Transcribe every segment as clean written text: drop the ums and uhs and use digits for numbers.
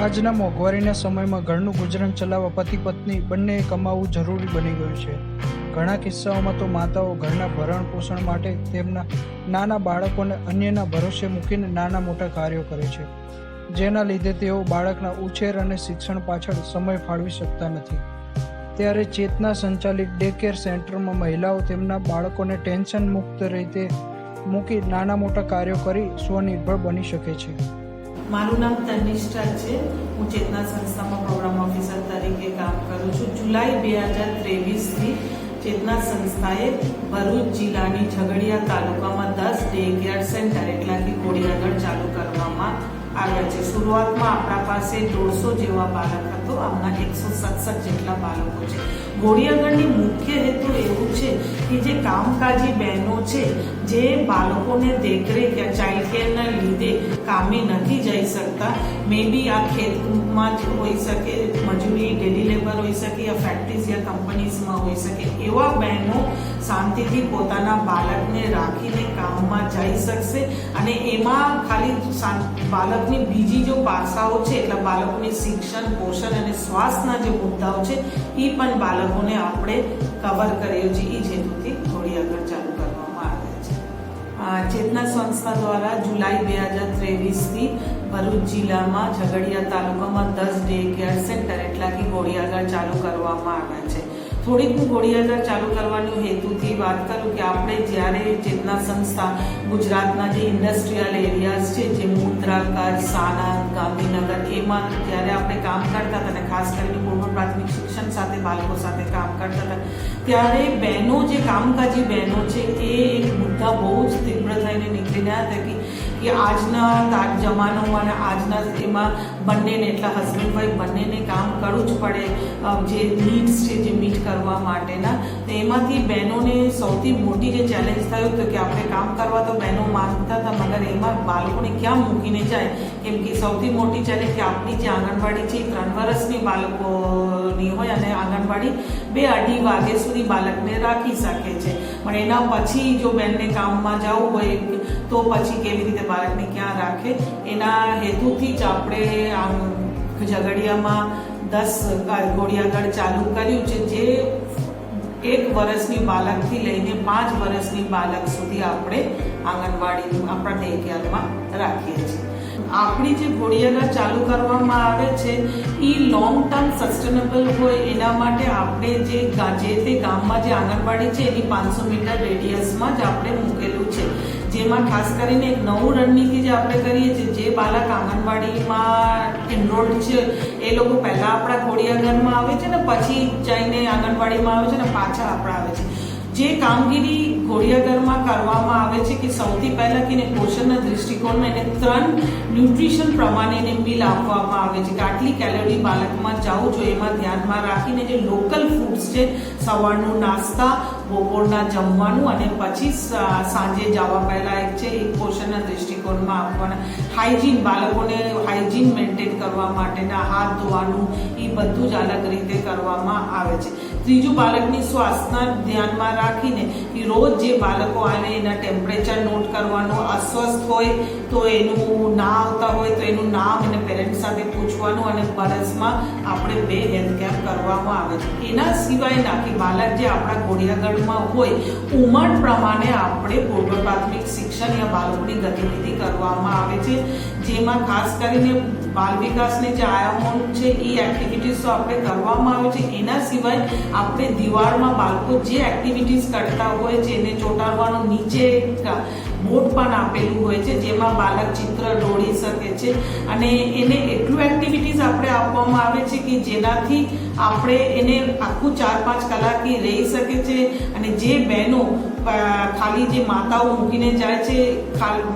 આજના મોંઘવારીના સમયમાં ઘરનું ગુજરાન ચલાવવા પતિ પત્ની બંનેએ કમાવવું જરૂરી બની ગયું છે। ઘણા કિસ્સાઓમાં તો માતાઓ ઘરના ભરણ પોષણ માટે તેમના નાના બાળકોને અન્યના ભરોસે મૂકીને નાના મોટા કાર્યો કરે છે, જેના લીધે તેઓ બાળકના ઉછેર અને શિક્ષણ પાછળ સમય ફાળવી શકતા નથી। ત્યારે ચેતના સંચાલિત ડે કેર સેન્ટરમાં મહિલાઓ તેમના બાળકોને ટેન્શન મુક્ત રીતે મૂકી નાના મોટા કાર્યો કરી સ્વનિર્ભર બની શકે છે। મારું નામ તનિષ્ઠા છે। હું ચેતના સંસ્થામાં પ્રોગ્રામ ઓફિસર તરીકે કામ કરું છું। જુલાઈ 2023થી ચેતના સંસ્થાએ ભરૂચ જિલ્લાની ઝઘડિયા તાલુકામાં 10 ડે કેર સેન્ટર એટલે કે ઘોડિયાઘર ચાલુ કરવામાં આવ્યા છે। શરૂઆતમાં આપણા પાસે 150 જેવા બાળક હતો, હમણાં 167 જેટલા બાળકો છે। ઘોડિયાઘરની મુખ્ય હેતુ એવું છે કે જે કામકાજી બહેનો છે, જે બાળકોને દેખરેખ યા ચાઇલ્ડ કેરના લીધે કામે નથી જઈ શકતા, મે બી આ ખેતમાં જ હોઈ શકે, મજૂરી ડેલી લેબર હોઈ શકે, યા ફેક્ટરીઝ યા કંપનીઝમાં હોઈ શકે, એવા બહેનો શાંતિથી પોતાના બાળકને રાખીને કામમાં જઈ શકશે। અને એમાં ખાલી બાળકની બીજી જો પાસાઓ છે એટલે બાળકોની શિક્ષણ, પોષણ અને સ્વાસ્થ્યના જે મુદ્દાઓ છે એ પણ બાળકોને આપણે કવર કર્યો છે। એ જ હેતુથી ઘોડિયાઘર ચાલુ કરવામાં આવ્યા છે। ચેતના સંસ્થા દ્વારા જુલાઈ 2023થી ભરૂચ જિલ્લામાં ઝઘડિયા તાલુકામાં 10 ડે કેર સેન્ટર એટલે કે ઘોડિયાઘર ચાલુ કરવામાં આવ્યા છે। થોડીક હું ઘોડિયાઘર ચાલુ કરવાની હેતુથી વાત કરું કે આપણે જ્યારે ચેતના સંસ્થા ગુજરાતના જે ઇન્ડસ્ટ્રીયલ એરિયાઝ છે, જે મુદ્રા, કચ્છ, સાણંદ, ગાંધીનગર, એમાં જ્યારે આપણે કામ કરતા હતા અને ખાસ કરીને પૂર્વ પ્રાથમિક શિક્ષણ સાથે બાળકો સાથે કામ કરતા હતા, ત્યારે બહેનો જે કામકાજી બહેનો છે એ એક મુદ્દા બહુ જ તીવ્ર થઈને નીકળી રહ્યા હતા કે આજના જમાનામાં અને આજના એમાં બંનેને એટલા હસબન્ડ વાઈફ બંનેને કામ કરવું જ પડે, જે નીડ્સ છે જે મીટ કરવા માટેના, તો એમાંથી બહેનોને સૌથી મોટી જે ચેલેન્જ થયું હતું કે આપણે કામ કરવા તો બહેનો માંગતા હતા, મગર એમાં બાળકોને ક્યાં મૂકીને જાય, કેમ કે સૌથી મોટી ચેલેન્જ કે આપણી જે આંગણવાડી છે 3 વર્ષની બાળકોની હોય અને આંગણવાડી 2-2.5 વાગ્યા સુધી બાળકને રાખી શકે છે, પણ એના પછી જો બહેનને કામમાં જવું હોય તો પછી કેવી રીતે બાળકને ક્યાં રાખે, એના હેતુથી જ આપણે ઝઘડિયામાં 10 ઘોડિયાઘર ચાલુ કર્યું છે, જે 1 વર્ષની બાળકથી લઈને 5 વર્ષની બાળક સુધી આપણે આંગણવાડી આપણા ડે કેરમાં રાખીએ છીએ। આપણી જે ઘોડિયાઘર ચાલુ કરવામાં આવે છે એ લોંગ ટર્મ સસ્ટેનેબલ હોય એના માટે આપણે જે તે ગામમાં જે આંગણવાડી છે એની 500 મીટર રેડિયસમાં જ આપણે મૂકેલું છે, જેમાં ખાસ કરીને એક નવું રણનીતિ જે આપણે કરીએ છીએ, જે બાળક આંગણવાડીમાં એનરોલ્ડ છે એ લોકો પહેલાં આપણા ઘોડિયાઘરમાં આવે છે ને પછી જઈને આંગણવાડીમાં આવે છે ને પાછા આપણા આવે છે। જે કામગીરી ઘોડિયાઘરમાં કરવામાં આવે છે કે સૌથી પહેલાં કે પોષણના દૃષ્ટિકોણમાં એને 3 ન્યુટ્રિશન પ્રમાણે એને મીલ આપવામાં આવે છે કે આટલી કેલોરી બાળકમાં જવું જોઈએ, એમાં ધ્યાનમાં રાખીને જે લોકલ ફૂડ્સ છે, સવારનું નાસ્તા, બપોરના જમવાનું અને પછી સાંજે જવા પહેલાં એક પોષણના દૃષ્ટિકોણમાં આપવાના, હાઇજીન, બાળકોને હાઇજીન મેન્ટેન કરવા માટેના હાથ ધોવાનું, એ બધું જ અલગ રીતે કરવામાં આવે છે। ત્રીજું, બાળકની સ્વાસ્થ્યના ધ્યાનમાં રાખીને કે રોજ જે બાળકો આવે એના ટેમ્પરેચર નોટ કરવાનું, અસ્વસ્થ હોય તો એનું ના આવતા હોય તો એનું નામ અને પેરેન્ટ્સ સાથે પૂછવાનું, અને વર્ષમાં આપણે 2 હેલ્થ કેમ્પ કરવામાં આવે છે। એના સિવાયના કે બાળક જે આપણા ઘોડિયાઘરમાં હોય ઉંમર પ્રમાણે આપણે પૂર્વ પ્રાથમિક શિક્ષણ યા બાળકોની ગતિવિધિ કરવામાં આવે છે, જેમાં ખાસ કરીને બાલ વિકાસને જે આયામો છે એ એક્ટિવિટીઝ તો આપણે કરવામાં આવે છે। એના સિવાય આપણે દિવાળમાં બાળકો જે એક્ટિવિટીઝ કરતા હોય છે એને ચોંટાડવાનું નીચે બોર્ડ પણ આપેલું હોય છે, જેમાં બાળક ચિત્ર દોરી શકે છે, અને એને એટલું એક્ટિવિટીઝ આપણે આપવામાં આવે છે કે જેનાથી આપણે એને આખું 4-5 કલાક રહી શકે છે। અને જે બહેનો ખાલી જે માતાઓ મૂકીને જાય છે,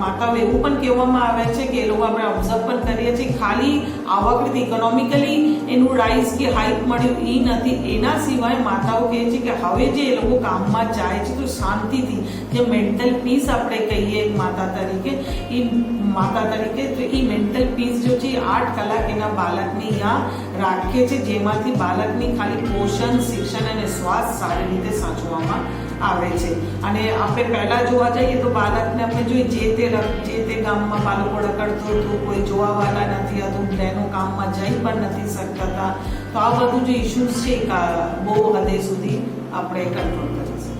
માતાઓ એવું પણ કહેવામાં આવે છે કે એ લોકો આપણે ઓબ્ઝર્વ પણ કરીએ છીએ, ખાલી આવક રીતે ઇકોનોમિકલી એનું રાઇઝ કે હાઇક મળ્યું એ નથી, એના સિવાય માતાઓ કહે છે કે હવે જે એ લોકો કામમાં જાય છે તો શાંતિથી જે મેન્ટલ પીસ આપણે કહીએ માતા તરીકે તો એ મેન્ટલ પીસ જો છે 8 કલાક એના બાળકને અહીંયા રાખે છે, જેમાંથી બાળકની ખાલી પોષણ, શિક્ષણ અને સ્વાસ્થ્ય સારી રીતે સાચવવામાં આવે છે. અને આપણે પહેલાં જોવા જઈએ તો બાળકને આપણે જોઈએ જે તે ગામમાં બાળકો રખડતું હતું, કોઈ જોવાવાળા નથી હતું, તેનું કામમાં જઈ પણ નથી શકતા હતા. તો આ બધું જે ઇશ્યુઝ છે બહુ હદે સુધી આપણે કંટ્રોલ કરી શકીએ.